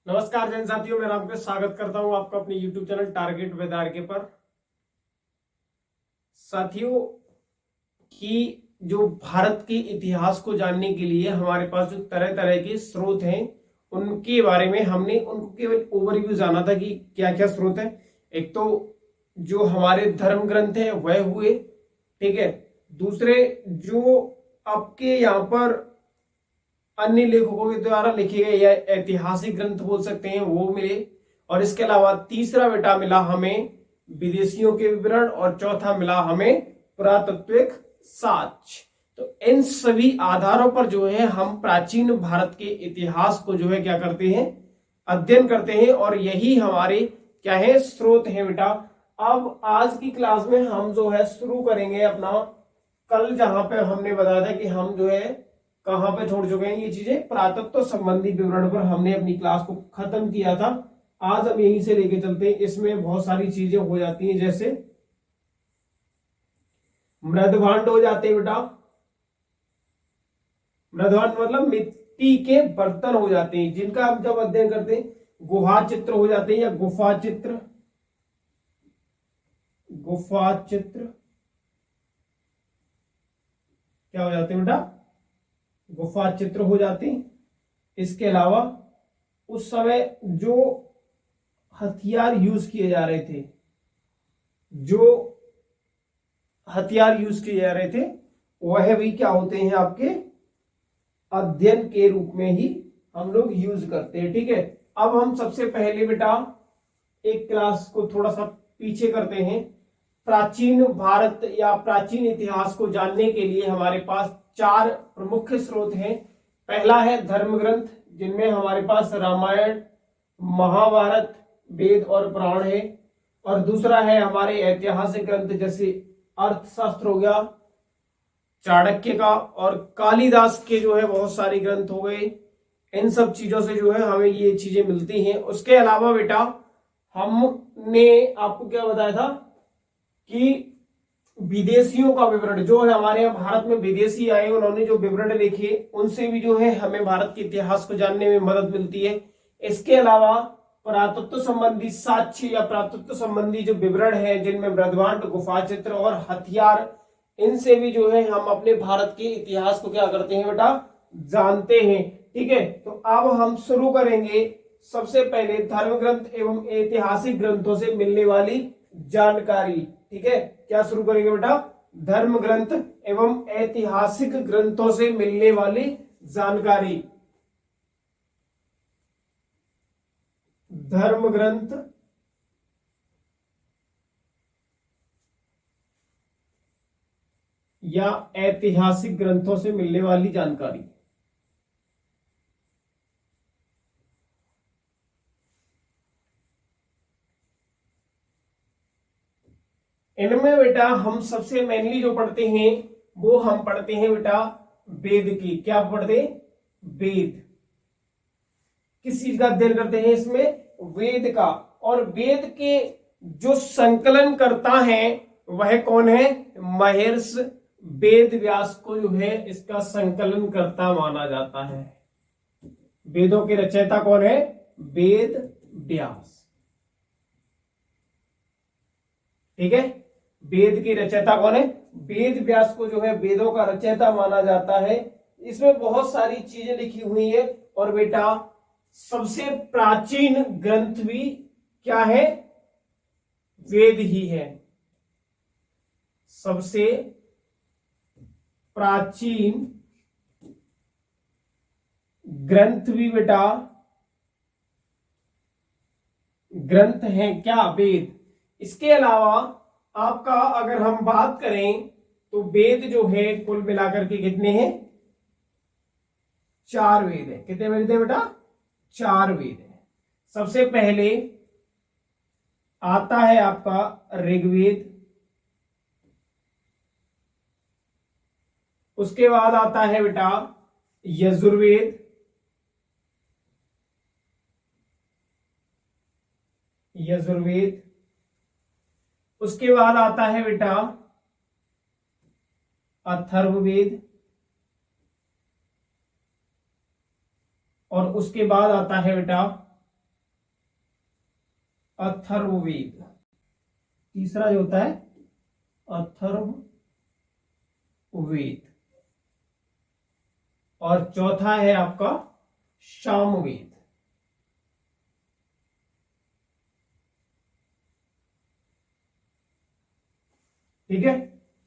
नमस्कार जैन साथियों, मैं आपका स्वागत करता हूं आपका अपने YouTube channel target with R K पर। साथियों की जो भारत के इतिहास को जानने के लिए हमारे पास जो तरह तरह के स्रोत हैं उनके बारे में हमने उनको केवल ओवरव्यू जाना था कि क्या क्या स्रोत है। एक तो जो हमारे धर्म ग्रंथ है वह हुए, ठीक है। दूसरे जो आपके यहाँ पर अन्य लेखकों के द्वारा लिखे गए या ऐतिहासिक ग्रंथ बोल सकते हैं वो मिले। और इसके अलावा तीसरा बेटा मिला हमें विदेशियों के विवरण और चौथा मिला हमें पुरातत्विक साक्ष्य। तो इन सभी आधारों पर जो है हम प्राचीन भारत के इतिहास को जो है क्या करते हैं, अध्ययन करते हैं। और यही हमारे क्या है, स्रोत है बेटा। अब आज की क्लास में हम जो है शुरू करेंगे अपना, कल जहां पे हमने बताया था कि हम जो है कहां पे छोड़ चुके हैं ये चीजें, पुरातत्व संबंधी विवरण पर हमने अपनी क्लास को खत्म किया था। आज हम यहीं से लेके चलते हैं। इसमें बहुत सारी चीजें हो जाती हैं, जैसे मृदभांड हो जाते हैं बेटा। मृदभांड मतलब मिट्टी के बर्तन हो जाते हैं जिनका हम जब अध्ययन करते हैं। गुहा चित्र हो जाते हैं या गुफा चित्र, गुफा चित्र क्या हो जाते हैं बेटा, गुफा चित्र हो जाते हैं। इसके अलावा उस समय जो हथियार यूज किए जा रहे थे, जो हथियार यूज किए जा रहे थे वह भी क्या होते हैं, आपके अध्ययन के रूप में ही हम लोग यूज करते हैं, ठीक है। अब हम सबसे पहले बेटा एक क्लास को थोड़ा सा पीछे करते हैं। प्राचीन भारत या प्राचीन इतिहास को जानने के लिए हमारे पास चार प्रमुख स्रोत हैं। पहला है धर्म ग्रंथ, जिनमें हमारे पास रामायण, महाभारत, वेद और पुराण है। और दूसरा है हमारे ऐतिहासिक ग्रंथ, जैसे अर्थशास्त्र हो गया चाणक्य का, और कालिदास के जो है बहुत सारे ग्रंथ हो गए। इन सब चीजों से जो है हमें ये चीजें मिलती हैं। उसके अलावा बेटा हमने आपको क्या बताया था कि विदेशियों का विवरण जो है, हमारे यहाँ भारत में विदेशी आए उन्होंने जो विवरण लिखे उनसे भी जो है हमें भारत के इतिहास को जानने में मदद मिलती है। इसके अलावा पुरातत्व संबंधी साक्ष्य या पुरातत्व संबंधी जो विवरण है, जिनमें मृदभांड, गुफा चित्र और हथियार, इनसे भी जो है हम अपने भारत के इतिहास को क्या करते हैं बेटा, जानते हैं, ठीक है। तो अब हम शुरू करेंगे सबसे पहले धर्म ग्रंथ एवं ऐतिहासिक ग्रंथों से मिलने वाली जानकारी, ठीक है। क्या शुरू करेंगे बेटा, धर्म ग्रंथ एवं ऐतिहासिक ग्रंथों से मिलने वाली जानकारी। धर्म ग्रंथ या ऐतिहासिक ग्रंथों से मिलने वाली जानकारी। इनमें बेटा हम सबसे मेनली जो पढ़ते हैं वो हम पढ़ते हैं बेटा वेद की। क्या पढ़ते हैं, वेद। किस चीज का अध्ययन करते हैं इसमें, वेद का। और वेद के जो संकलन करता है वह कौन है, महर्षि वेद व्यास को जो है इसका संकलन करता माना जाता है। वेदों के रचयिता कौन है, वेद व्यास, ठीक है। वेद की रचयिता कौन है, वेद व्यास को जो है वेदों का रचयिता माना जाता है। इसमें बहुत सारी चीजें लिखी हुई है। और बेटा सबसे प्राचीन ग्रंथ भी क्या है, वेद ही है। सबसे प्राचीन ग्रंथ भी बेटा ग्रंथ है क्या, वेद। इसके अलावा आपका अगर हम बात करें तो वेद जो है कुल मिलाकर के कितने हैं, चार वेद है। कितने वेद है बेटा, चार वेद है। सबसे पहले आता है आपका ऋग्वेद, उसके बाद आता है बेटा यजुर्वेद, यजुर्वेद। उसके बाद आता है बेटा अथर्ववेद, और उसके बाद आता है बेटा अथर्ववेद, तीसरा जो होता है अथर्ववेद, और चौथा है आपका सामवेद। ठीक है,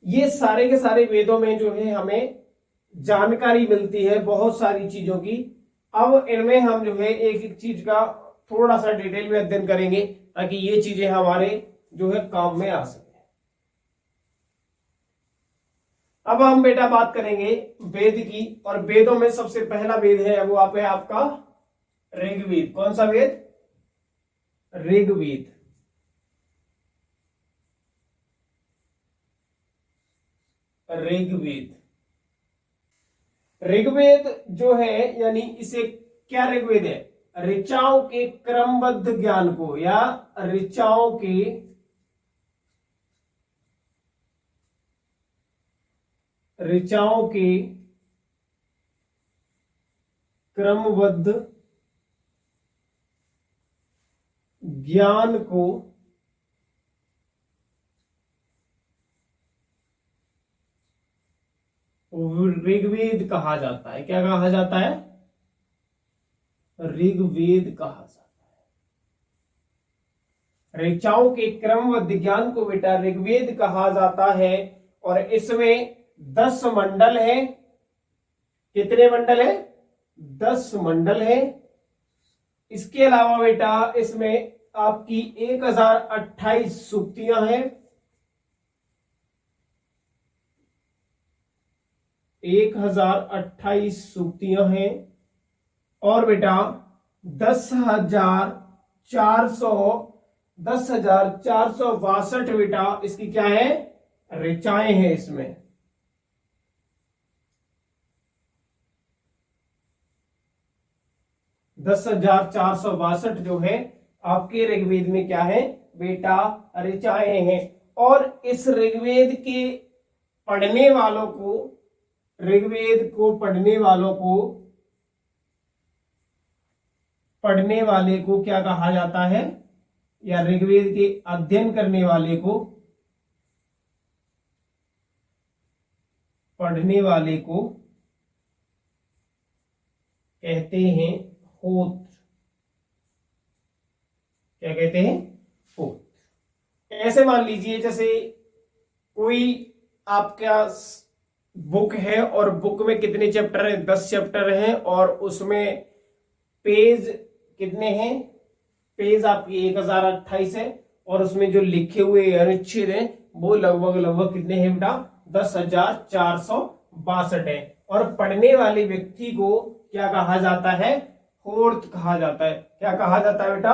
ये सारे के सारे वेदों में जो है हमें जानकारी मिलती है बहुत सारी चीजों की। अब इनमें हम जो है एक एक चीज का थोड़ा सा डिटेल में अध्ययन करेंगे ताकि ये चीजें हमारे जो है काम में आ सके। अब हम बेटा बात करेंगे वेद की, और वेदों में सबसे पहला वेद है वो आप है आपका ऋग्वेद। कौन सा वेद? ऋग्वेद। ऋग्वेद, ऋग्वेद जो है यानी इसे क्या ऋग्वेद है? ऋचाओं के क्रमबद्ध ज्ञान को, या ऋचाओं के क्रमबद्ध ज्ञान को ऋग्वेद कहा जाता है। क्या कहा जाता है? ऋग्वेद कहा जाता है। ऋचाओं के क्रमबद्ध ज्ञान को बेटा ऋग्वेद कहा जाता है, और इसमें 10 मंडल है। कितने मंडल है? 10 मंडल है। इसके अलावा बेटा इसमें आपकी 1028 सूक्तियां हैं। 1028 सूक्तियां हैं, और बेटा 10,462 बेटा इसकी क्या है? ऋचाएं हैं इसमें। 10,462 जो है आपके ऋग्वेद में क्या है बेटा? ऋचाएं हैं। और इस ऋग्वेद के पढ़ने वालों को, ऋग्वेद को पढ़ने वाले को क्या कहा जाता है? या ऋग्वेद के अध्ययन करने वाले को, पढ़ने वाले को कहते हैं होत्र। क्या कहते हैं? होत्र। ऐसे मान लीजिए जैसे कोई आपका बुक है, और बुक में कितने चैप्टर हैं? 10 चैप्टर हैं, और उसमें पेज कितने हैं? पेज आपकी 1028 है, और उसमें जो लिखे हुए अनुच्छेद हैं वो लगभग कितने हैं बेटा? 10,462 है। और पढ़ने वाले व्यक्ति को क्या कहा जाता है? होर्त कहा जाता है। क्या कहा जाता है बेटा?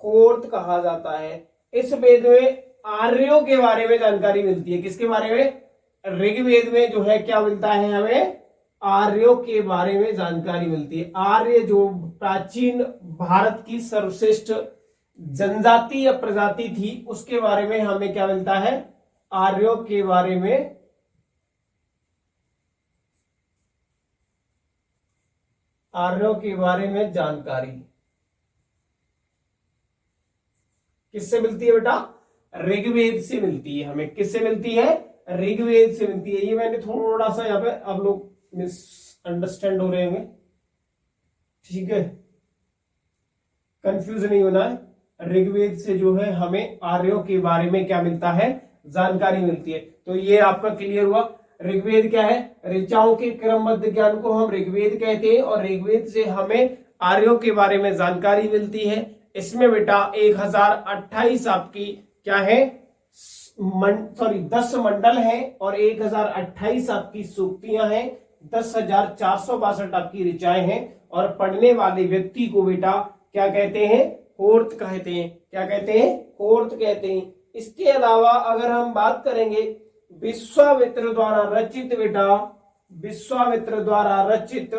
होर्त कहा जाता है। इस वेद में आर्यों के बारे में जानकारी मिलती है। किसके बारे में? ऋग्वेद में जो है क्या मिलता है हमें? आर्यों के बारे में जानकारी मिलती है। आर्य जो प्राचीन भारत की सर्वश्रेष्ठ जनजाति या प्रजाति थी, उसके बारे में हमें क्या मिलता है? आर्यों के बारे में, आर्यों के बारे में जानकारी किससे मिलती है बेटा? ऋग्वेद से मिलती है हमें। किससे मिलती है? ऋग्वेद से मिलती है। ये मैंने थोड़ा सा यहाँ पे आप लोग मिसअंडरस्टैंड हो रहे होंगे, ठीक है, कंफ्यूज नहीं होना है। ऋग्वेद से जो है हमें आर्यों के बारे में क्या मिलता है? जानकारी मिलती है। तो ये आपका क्लियर हुआ। ऋग्वेद क्या है? ऋचाओं के क्रमबद्ध ज्ञान को हम ऋग्वेद कहते हैं, और ऋग्वेद से हमें आर्यों के बारे में जानकारी मिलती है। इसमें बेटा 1028 आपकी क्या है? 10 मंडल है, और 1028 आपकी सूक्तियां हैं। 10,462 आपकी ऋचाएं हैं, और पढ़ने वाले व्यक्ति को बेटा क्या कहते हैं? होर्त कहते हैं। क्या कहते हैं? होर्त कहते हैं। इसके अलावा अगर हम बात करेंगे विश्वामित्र द्वारा रचित बेटा, विश्वामित्र द्वारा रचित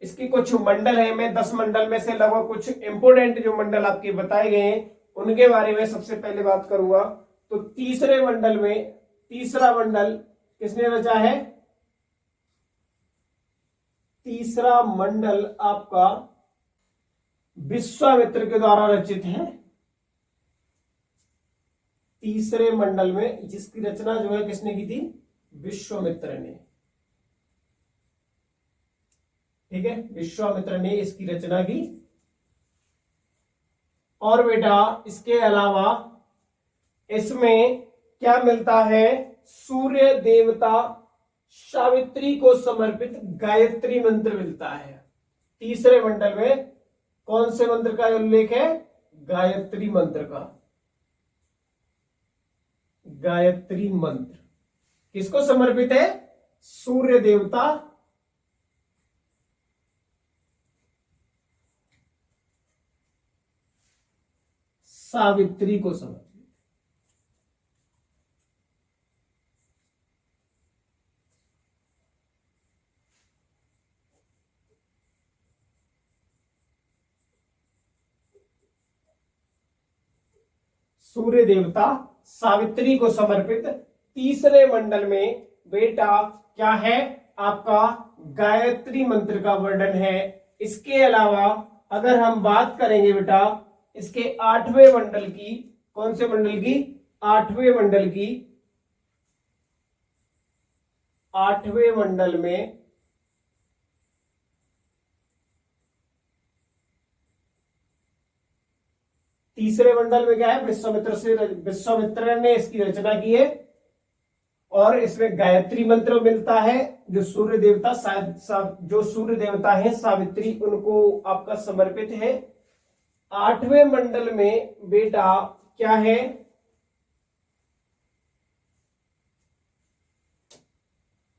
इसके कुछ मंडल है। मैं 10 मंडल में से लगभग कुछ इंपोर्टेंट जो मंडल आपके बताए गए हैं उनके बारे में सबसे पहले बात करूंगा। तो तीसरे मंडल में, तीसरा मंडल किसने रचा है? तीसरा मंडल आपका विश्वामित्र के द्वारा रचित है। तीसरे मंडल में, जिसकी रचना जो है किसने की थी? विश्वामित्र ने। ठीक है, विश्वामित्र ने इसकी रचना की। और बेटा इसके अलावा इसमें क्या मिलता है? सूर्य देवता सावित्री को समर्पित गायत्री मंत्र मिलता है। तीसरे मंडल में कौन से मंत्र का उल्लेख है? गायत्री मंत्र का। गायत्री मंत्र किसको समर्पित है? सूर्य देवता सावित्री को समर्पित। सूर्य देवता सावित्री को समर्पित तीसरे मंडल में बेटा क्या है? आपका गायत्री मंत्र का वर्णन है। इसके अलावा अगर हम बात करेंगे बेटा इसके 8वें मंडल की, कौन से मंडल की? 8वें मंडल की। 8वें मंडल में तीसरे मंडल में क्या है? विश्वामित्र ने इसकी रचना की है और इसमें गायत्री मंत्र मिलता है जो सूर्य देवता जो सूर्य देवता है सावित्री, उनको आपका समर्पित है। 8वें मंडल में बेटा क्या है?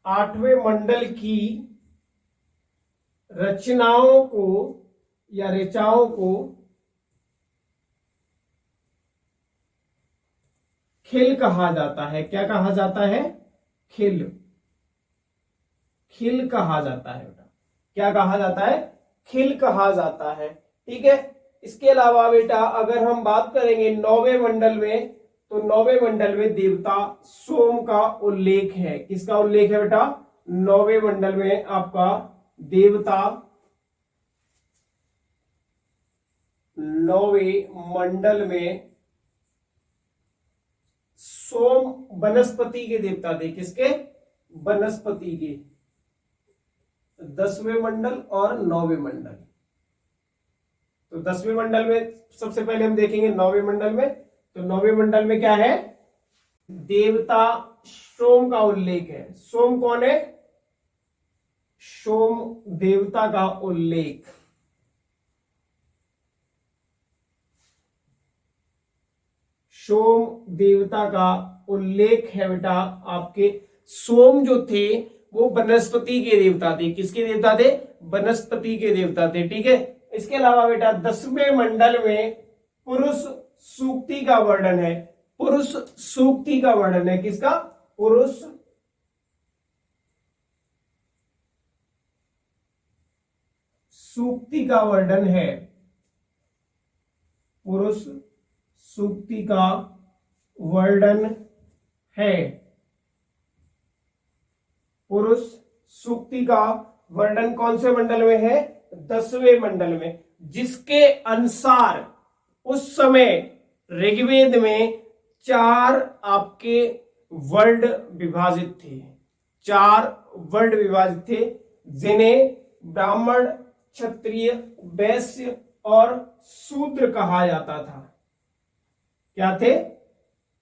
8वें मंडल की रचनाओं को या ऋचाओं को खिल कहा जाता है। क्या कहा जाता है? खिल। खिल कहा जाता है बेटा। क्या कहा जाता है? खिल कहा जाता है। ठीक है, इसके अलावा बेटा अगर हम बात करेंगे 9वें मंडल में, तो 9वें मंडल में देवता सोम का उल्लेख है। किसका उल्लेख है बेटा? 9वें मंडल में आपका देवता, 9वें मंडल में सोम वनस्पति के देवता थे। किसके? वनस्पति के। 10वें मंडल और 9वें मंडल। तो 10वें मंडल में सबसे पहले हम देखेंगे 9वें मंडल में। तो 9वें मंडल में क्या है? देवता सोम का उल्लेख है। सोम कौन है? सोम देवता का उल्लेख। सोम देवता का उल्लेख है बेटा। आपके सोम जो थे वो वनस्पति के देवता थे। किसके देवता थे? वनस्पति के देवता थे। ठीक है, इसके अलावा बेटा 10वें मंडल में पुरुष सूक्ति का वर्णन है। पुरुष सूक्ति का वर्णन है। किसका? पुरुष सूक्ति का वर्णन है। पुरुष सूक्ति का वर्णन है। पुरुष सूक्ति का वर्णन कौन से मंडल में है? 10वें मंडल में, जिसके अनुसार उस समय ऋग्वेद में 4 आपके वर्ड विभाजित थे। 4 वर्ड विभाजित थे, जिन्हें ब्राह्मण, क्षत्रिय, वैश्य और शूद्र कहा जाता था। क्या थे?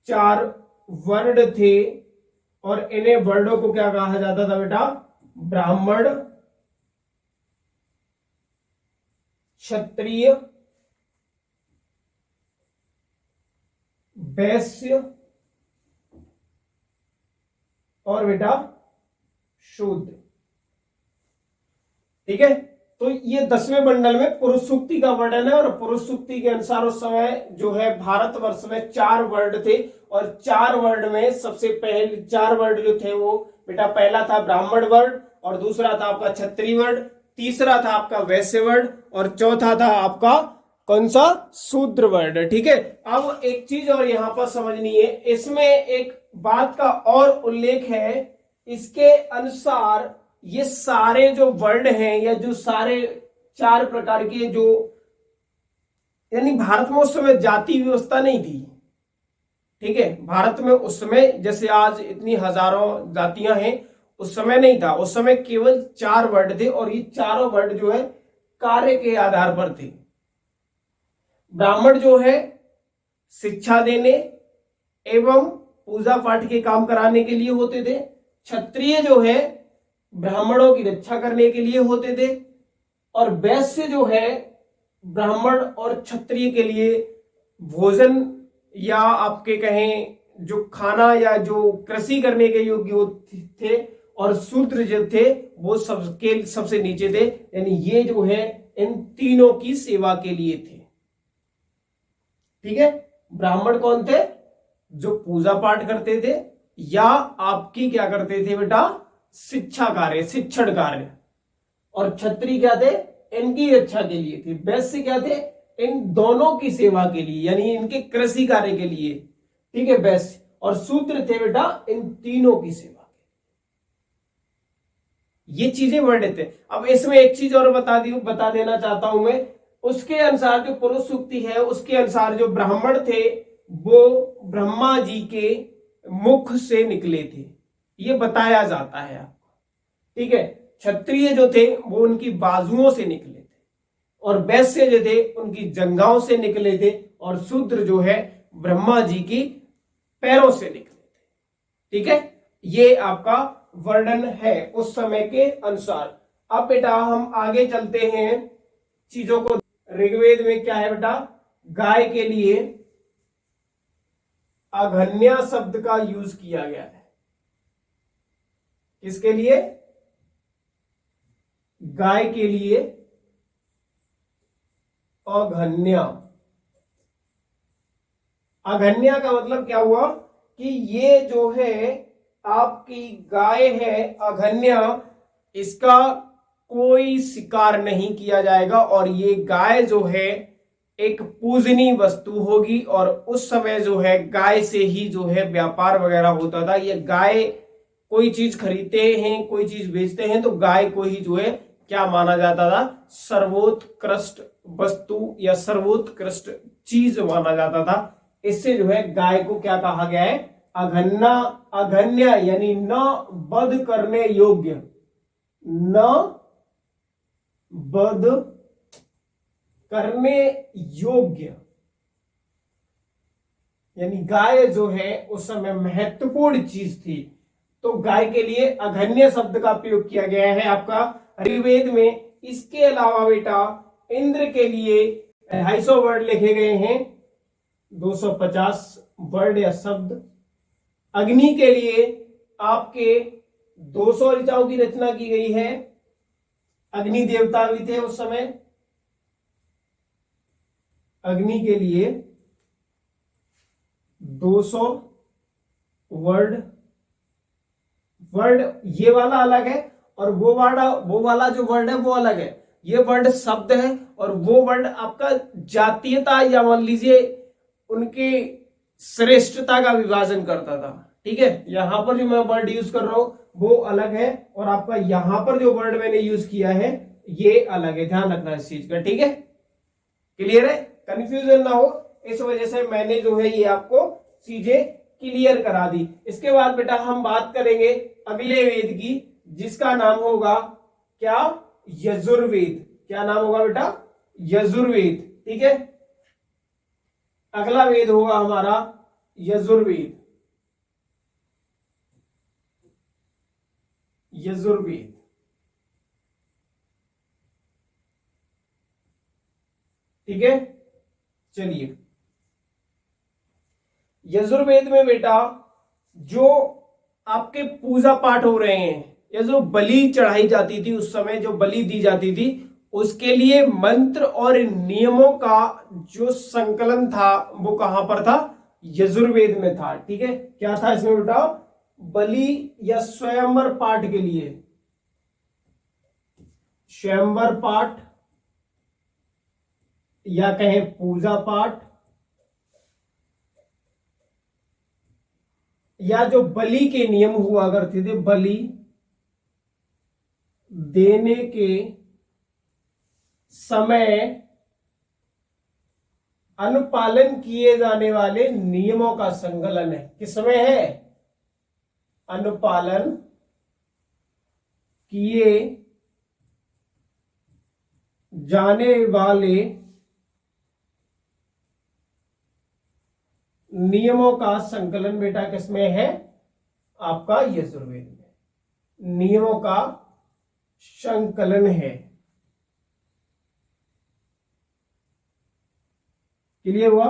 4 वर्ड थे और इन्हें वर्णों को क्या कहा जाता था बेटा? ब्राह्मण, क्षत्रिय, वैश्य और बेटा शूद्र। ठीक है, तो ये 10वें मंडल में पुरुष सूक्ति का वर्णन है। और पुरुष सूक्ति के अनुसार उस समय जो है भारतवर्ष में 4 वर्ड थे और 4 वर्ड में सबसे पहले 4 वर्ड जो थे वो बेटा, पहला था ब्राह्मण वर्ड और दूसरा था आपका क्षत्रिय वर्ड, तीसरा था आपका वैश्य वर्ड और चौथा था आपका कौन सा? शूद्र वर्ड। ठीक है, अब एक चीज और यहां पर समझनी है, इसमें एक बात का और उल्लेख है। इसके अनुसार ये सारे जो वर्ड हैं या जो सारे 4 प्रकार के जो, यानी भारत में उस समय जाति व्यवस्था नहीं थी। ठीक है। भारत में उस समय जैसे आज इतनी हजारों जातियां हैं, उस समय नहीं था। उस समय केवल 4 वर्ड थे और ये चारों वर्ड जो है कार्य के आधार पर थे। ब्राह्मण जो है शिक्षा देने एवं पूजा पाठ के काम कराने के लिए होते थे। क्षत्रिय जो है ब्राह्मणों की रक्षा करने के लिए होते थे। और वैश्य जो है ब्राह्मण और क्षत्रिय के लिए भोजन या आपके कहें जो खाना या जो कृषि करने के योग्य थे। और शूद्र जो थे वो सबके सबसे नीचे थे, यानी ये जो है इन तीनों की सेवा के लिए थे। ठीक है। ब्राह्मण कौन थे? जो पूजा पाठ करते थे या आपकी क्या करते थे बेटा, शिक्षा कार्य, शिक्षण कार्य। और क्षत्रिय क्या थे? इनकी रक्षा के लिए थे। वैश्य क्या थे? इन दोनों की सेवा के लिए, यानी इनके कृषि कार्य के लिए। ठीक है, वैश्य। और शूद्र थे बेटा इन तीनों की सेवा के। ये चीजें वर्णित है। अब इसमें एक चीज और बता देना चाहता हूं मैं। उसके अनुसार जो पुरुष सूक्ति है उसके अनुसार जो ब्राह्मण थे वो ब्रह्मा जी के मुख से निकले थे, ये बताया जाता है आपको। ठीक है। क्षत्रिय जो थे वो उनकी बाजुओं से निकले थे और वैश्य जो थे उनकी जंघाओं से निकले थे और शूद्र जो है ब्रह्मा जी की पैरों से निकले थे। ठीक है। ये आपका वर्णन है उस समय के अनुसार। अब बेटा हम आगे चलते हैं चीजों को। ऋग्वेद में क्या है बेटा? गाय के लिए अघन्या शब्द का यूज किया गया है। किसके लिए? गाय के लिए अघन्या। अघन्या का मतलब क्या हुआ कि ये जो है आपकी गाय है अघन्या, इसका कोई शिकार नहीं किया जाएगा और ये गाय जो है एक पूजनीय वस्तु होगी। और उस समय जो है गाय से ही जो है व्यापार वगैरह होता था। ये गाय, कोई चीज खरीदते हैं, कोई चीज बेचते हैं तो गाय को ही जो है क्या माना जाता था? सर्वोत्कृष्ट वस्तु या सर्वोत्कृष्ट चीज माना जाता था। इससे जो है गाय को क्या कहा गया है? अघन्या। अघन्या यानी न वध करने योग्य, न वध करने योग्य, यानी गाय जो है उस समय महत्वपूर्ण चीज थी। तो गाय के लिए अघन्य शब्द का प्रयोग किया गया है आपका ऋग्वेद में। इसके अलावा बेटा इंद्र के लिए 250 वर्ड लिखे गए हैं, 250 वर्ड या शब्द। अग्नि के लिए आपके 200 ऋचाओं की रचना की गई है। अग्नि देवता भी थे उस समय। अग्नि के लिए 200 वर्ड ये वाला अलग है और वो वाला जो वर्ड है वो अलग है। ये वर्ड शब्द है और वो वर्ड आपका जातीयता या मान लीजिए उनके श्रेष्ठता का विभाजन करता था। ठीक है। यहां पर जो मैं वर्ड यूज कर रहा हूं वो अलग है और आपका यहां पर जो वर्ड मैंने यूज किया है ये अलग है। ध्यान रखना इस चीज का। ठीक है, क्लियर है? कंफ्यूजन ना हो, इस वजह से मैंने जो है ये आपको चीजें क्लियर करा दी। इसके बाद बेटा हम बात करेंगे अगले वेद की, जिसका नाम होगा क्या? यजुर्वेद। क्या नाम होगा बेटा? यजुर्वेद। ठीक है। अगला वेद होगा हमारा यजुर्वेद। यजुर्वेद। ठीक है। चलिए, यजुर्वेद में बेटा जो आपके पूजा पाठ हो रहे हैं या जो बलि चढ़ाई जाती थी उस समय, जो बलि दी जाती थी, उसके लिए मंत्र और नियमों का जो संकलन था वो कहां पर था? यजुर्वेद में था। ठीक है। क्या था इसमें बेटा? बलि या स्वयंवर पाठ के लिए, स्वयंवर पाठ या कहें पूजा पाठ, या जो बलि के नियम हुआ करते थे, बलि देने के समय अनुपालन किए जाने वाले नियमों का संकलन है। किसमें है? अनुपालन किए जाने वाले नियमों का संकलन बेटा किसमें है? आपका यजुर्वेद में नियमों का संकलन है। क्लियर हुआ?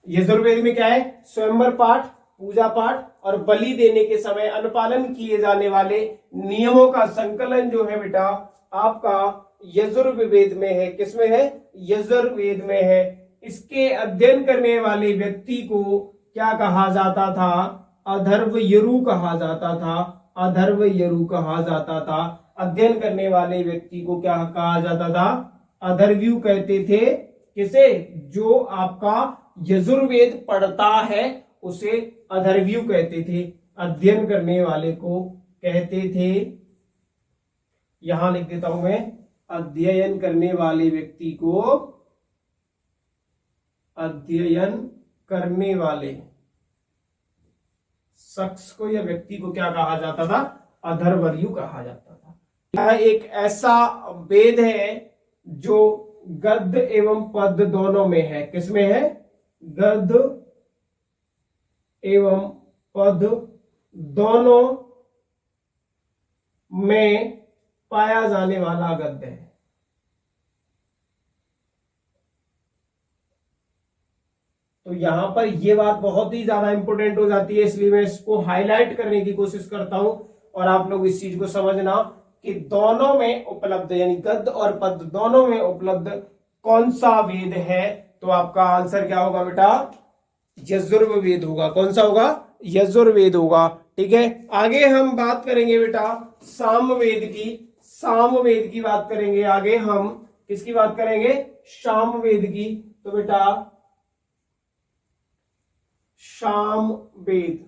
यजुर्वेद में क्या है? स्वयंवर पाठ, पूजा पाठ और बलि देने के समय अनुपालन किए जाने वाले नियमों का संकलन जो है बेटा आपका यजुर्वेद में है। किसमें है? यजुर्वेद में है। इसके अध्ययन करने वाले व्यक्ति को क्या कहा जाता था? अथर्वयरु कहा जाता था। अथर्वयरु कहा जाता था। अध्ययन करने वाले व्यक्ति को क्या कहा जाता था? अथर्वयु कहते थे। किसे? जो आपका यजुर्वेद पढ़ता है उसे अथर्वयु कहते थे। अध्ययन करने वाले को कहते थे, यहां लिख देता हूं मैं, अध्ययन करने वाले व्यक्ति को, अध्ययन करने वाले शख्स को या व्यक्ति को क्या कहा जाता था? अथर्वयु कहा जाता था। यह एक ऐसा वेद है जो गद्य एवं पद्य दोनों में है। किसमें है? गद्य एवं पद्य दोनों में पाया जाने वाला गद्य है। तो यहां पर यह बात बहुत ही ज्यादा इंपॉर्टेंट हो जाती है, इसलिए मैं इसको हाईलाइट करने की कोशिश करता हूं और आप लोग इस चीज को समझना कि दोनों में उपलब्ध, यानी गद्य और पद्य दोनों में उपलब्ध कौन सा वेद है? तो आपका आंसर क्या होगा बेटा? यजुर्वेद होगा। कौन सा होगा? यजुर्वेद होगा। ठीक है, आगे हम बात करेंगे बेटा सामवेद की। सामवेद की बात करेंगे आगे हम। किसकी बात करेंगे? सामवेद की। तो बेटा सामवेद,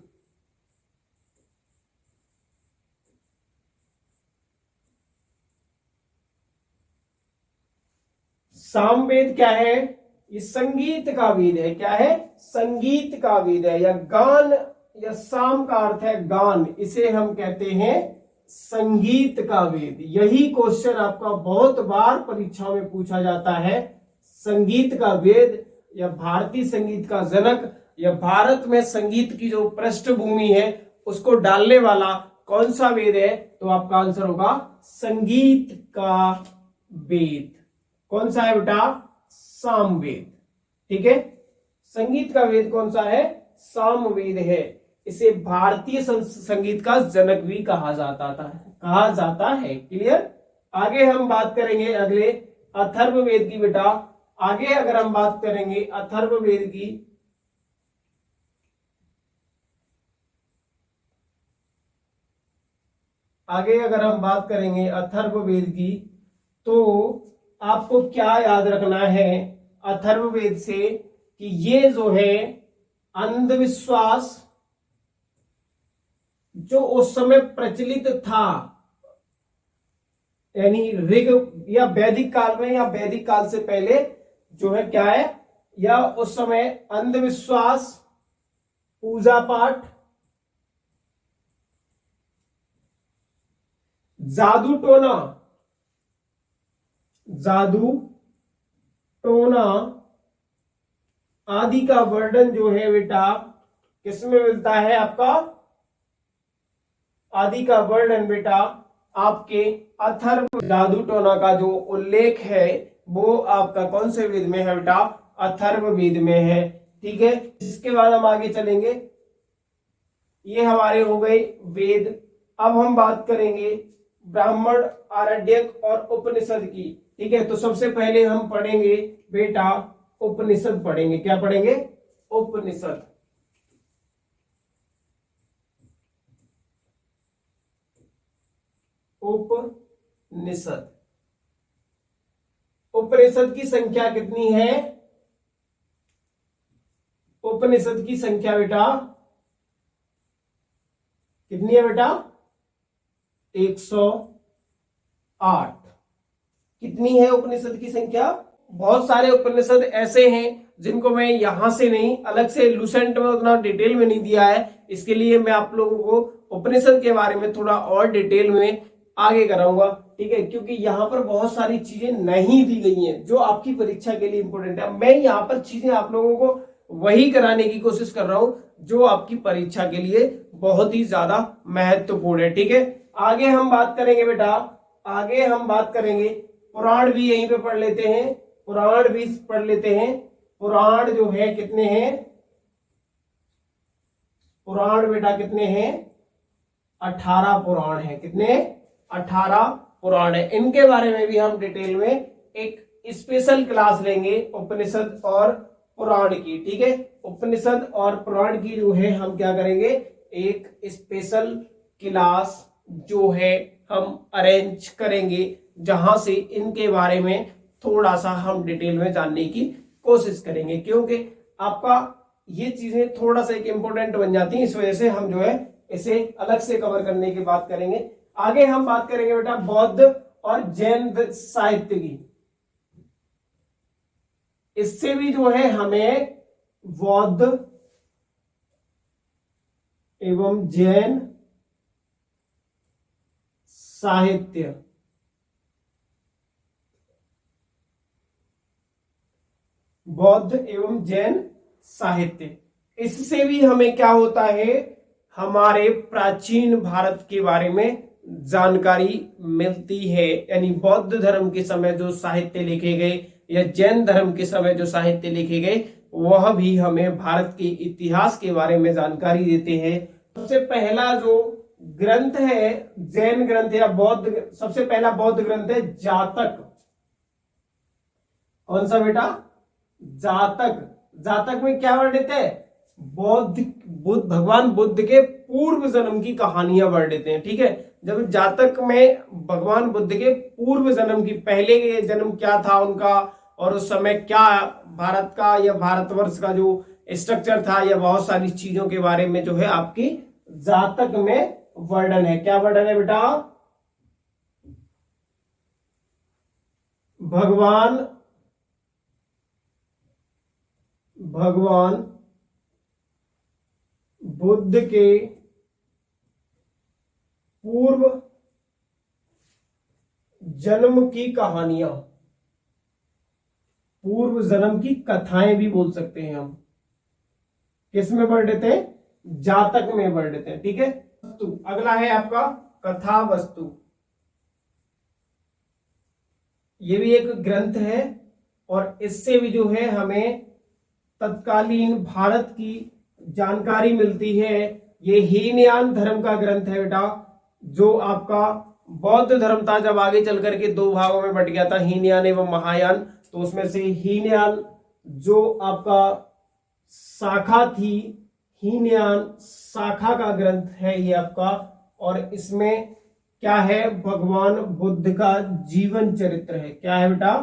सामवेद क्या है? ये संगीत का वेद है। क्या है? संगीत का वेद है, या गान, या साम का अर्थ है गान, इसे हम कहते हैं संगीत का वेद। यही क्वेश्चन आपका बहुत बार परीक्षा में पूछा जाता है। संगीत का वेद या भारतीय संगीत का जनक, या भारत में संगीत की जो पृष्ठभूमि है उसको डालने वाला कौन सा वेद है? तो आपका आंसर होगा संगीत का वेद। कौन सा है बेटा? सामवेद। ठीक है, संगीत का वेद कौन सा है? सामवेद है। इसे भारतीय संगीत का जनक भी कहा जाता है। क्लियर? आगे हम बात करेंगे अगले अथर्ववेद की बेटा। आगे अगर हम बात करेंगे अथर्ववेद की, आगे अगर हम बात करेंगे अथर्ववेद की, तो आपको क्या याद रखना है अथर्ववेद से? कि ये जो है अंधविश्वास जो उस समय प्रचलित था, यानी ऋग या वैदिक काल में या वैदिक काल से पहले जो है क्या है, या उस समय अंधविश्वास, पूजा पाठ, जादू टोना, जादू टोना आदि का वर्णन जो है बेटा किसमें मिलता है? आपका आदि का वर्णन बेटा आपके अथर्व, जादू टोना का जो उल्लेख है वो आपका कौन से वेद में है बेटा? अथर्ववेद में है। ठीक है, इसके बाद हम आगे चलेंगे। ये हमारे हो गए वेद। अब हम बात करेंगे ब्राह्मण, आरण्यक और उपनिषद की। ठीक है, तो सबसे पहले हम पढ़ेंगे बेटा उपनिषद पढ़ेंगे। क्या पढ़ेंगे? उपनिषद। उपनिषद। उपनिषद की संख्या कितनी है? उपनिषद की संख्या बेटा कितनी है बेटा? 108। कितनी है उपनिषद की संख्या? बहुत सारे उपनिषद ऐसे हैं जिनको मैं यहां से नहीं, अलग से लुसेंट में उतना डिटेल में नहीं दिया है। इसके लिए मैं आप लोगों को उपनिषद के बारे में थोड़ा और डिटेल में आगे कराऊंगा, ठीक है, क्योंकि यहाँ पर बहुत सारी चीजें नहीं दी गई हैं जो आपकी परीक्षा के लिए इंपॉर्टेंट है। मैं यहाँ पर चीजें आप लोगों को वही कराने की कोशिश कर रहा हूं जो आपकी परीक्षा के लिए बहुत ही ज्यादा महत्वपूर्ण है, ठीक है। आगे हम बात करेंगे बेटा, आगे हम बात करेंगे, पुराण भी यहीं पे पढ़ लेते हैं, पुराण भी पढ़ लेते हैं। पुराण जो है कितने हैं, पुराण बेटा कितने हैं, 18 पुराण है। कितने, 18 पुराण है। इनके बारे में भी हम डिटेल में एक स्पेशल क्लास लेंगे, उपनिषद और पुराण की, ठीक है। उपनिषद और पुराण की जो है हम क्या करेंगे, एक स्पेशल क्लास जो है हम अरेंज करेंगे, जहां से इनके बारे में थोड़ा सा हम डिटेल में जानने की कोशिश करेंगे, क्योंकि आपका ये चीजें थोड़ा सा एक इंपॉर्टेंट बन जाती हैं। इस वजह से हम जो है इसे अलग से कवर करने की बात करेंगे। आगे हम बात करेंगे बेटा बौद्ध और जैन साहित्य की। इससे भी जो है हमें बौद्ध एवं जैन साहित्य, बौद्ध एवं जैन साहित्य, इससे भी हमें क्या होता है, हमारे प्राचीन भारत के बारे में जानकारी मिलती है। यानी बौद्ध धर्म के समय जो साहित्य लिखे गए या जैन धर्म के समय जो साहित्य लिखे गए, वह भी हमें भारत के इतिहास के बारे में जानकारी देते हैं। सबसे पहला जो ग्रंथ है जैन ग्रंथ या बौद्ध, सबसे पहला बौद्ध ग्रंथ है जातक। कौन सा बेटा, जातक। जातक में क्या वर्णित है, भगवान बुद्ध के पूर्व जन्म की कहानियां वर्णित हैं, ठीक है। जब जातक में भगवान बुद्ध के पूर्व जन्म की, पहले के जन्म क्या था उनका और उस समय क्या भारत का या भारतवर्ष का जो स्ट्रक्चर था या बहुत सारी चीजों के बारे में जो है आपकी जातक में वर्णन है। क्या वर्णन है बेटा, भगवान बुद्ध के पूर्व जन्म की कहानियां, पूर्व जन्म की कथाएं भी बोल सकते हैं हम। किस में वर्णित है, जातक में वर्णित है, ठीक है। अगला है आपका कथा वस्तु। ये भी एक ग्रंथ है और इससे भी जो है हमें तत्कालीन भारत की जानकारी मिलती है। ये हीनयान धर्म का ग्रंथ है बेटा, जो आपका बौद्ध धर्म था, जब आगे चल करके दो भागों में बट गया था, हीनयान एवं महायान। तो उसमें से हीनयान जो आपका शाखा थी, हीनयान शाखा का ग्रंथ है ये आपका, और इसमें क्या है, भगवान बुद्ध का जीवन चरित्र है। क्या है बेटा,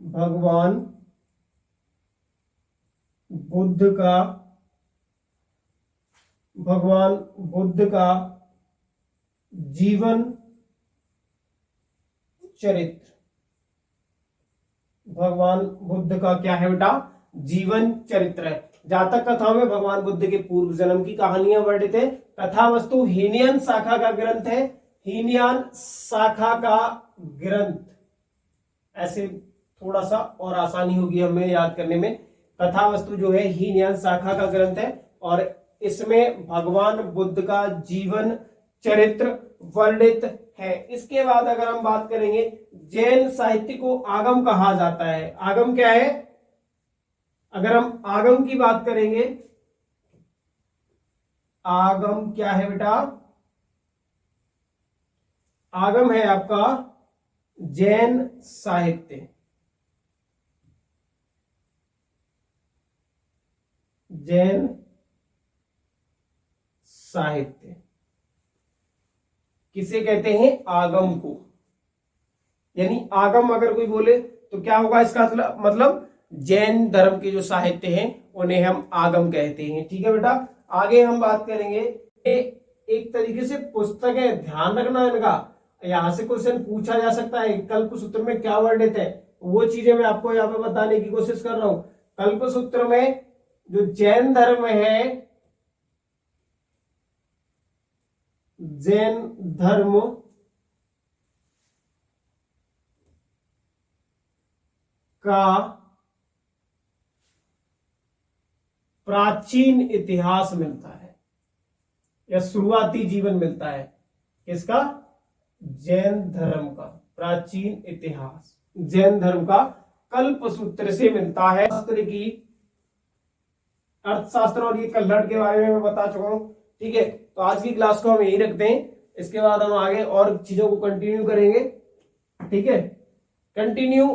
भगवान बुद्ध का जीवन चरित्र। भगवान बुद्ध का क्या है बेटा, जीवन चरित्र है। जातक कथाओं में भगवान बुद्ध के पूर्व जन्म की कहानियां वर्णित है। कथा वस्तु हीनयान शाखा का ग्रंथ है, हीनयान शाखा का ग्रंथ। ऐसे थोड़ा सा और आसानी होगी हमें याद करने में। कथा वस्तु जो है हीनयान शाखा का ग्रंथ है और इसमें भगवान बुद्ध का जीवन चरित्र वर्णित है। इसके बाद अगर हम बात करेंगे, जैन साहित्य को आगम कहा जाता है। आगम क्या है, अगर हम आगम की बात करेंगे, आगम क्या है बेटा, आगम है आपका जैन साहित्य। जैन साहित्य किसे कहते हैं, आगम को। यानी आगम अगर कोई बोले तो क्या होगा, इसका मतलब जैन धर्म के जो साहित्य हैं उन्हें हम आगम कहते हैं, ठीक है बेटा। आगे हम बात करेंगे, एक तरीके से पुस्तक है, ध्यान रखना इनका, यहां से क्वेश्चन पूछा जा सकता है। कल्प सूत्र में क्या वर्णित है, वो चीजें मैं आपको यहाँ पे बताने की कोशिश कर रहा हूं। कल्पसूत्र में जो जैन धर्म है, जैन धर्म का प्राचीन इतिहास मिलता है या शुरुआती जीवन मिलता है। किसका? जैन धर्म का प्राचीन इतिहास जैन धर्म का कल्पसूत्र से मिलता है। शास्त्र की अर्थशास्त्र और ये कल्हड़ के बारे में मैं बता चुका हूं। ठीक है, तो आज की क्लास को हम यही रखते हैं, इसके बाद हम आगे और चीजों को कंटिन्यू करेंगे। ठीक है, कंटिन्यू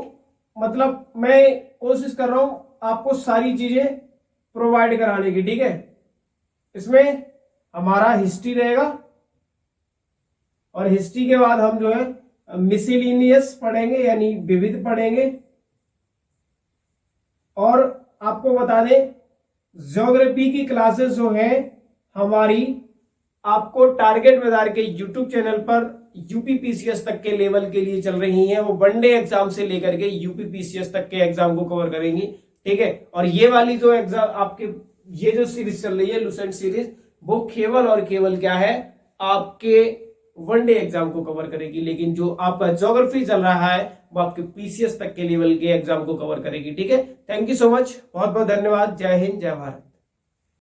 मतलब मैं कोशिश कर रहा हूं आपको सारी चीजें प्रोवाइड कराने की। ठीक है, इसमें हमारा हिस्ट्री रहेगा और हिस्ट्री के बाद हम जो है मिसलिनियस पढ़ेंगे यानी विविध पढ़ेंगे। और आपको बता दें ज्योग्राफी की क्लासेस जो है हमारी आपको टारगेट बाजार के यूट्यूब चैनल पर यूपीपीसीएस तक के लेवल के लिए चल रही हैं। वो वनडे एग्जाम से लेकर के यूपीपीसीएस तक के एग्जाम को कवर करेंगी। ठीक है, और ये वाली जो एग्जाम आपके ये जो सीरीज चल रही है लुसेंट सीरीज, वो केवल और केवल क्या है आपके वनडे एग्जाम को कवर करेगी। लेकिन जो आपका ज्योग्राफी चल रहा है वो आपके पीसीएस तक के लेवल के एग्जाम को कवर करेगी। ठीक है, थैंक यू सो मच, बहुत बहुत धन्यवाद। जय हिंद, जय भारत।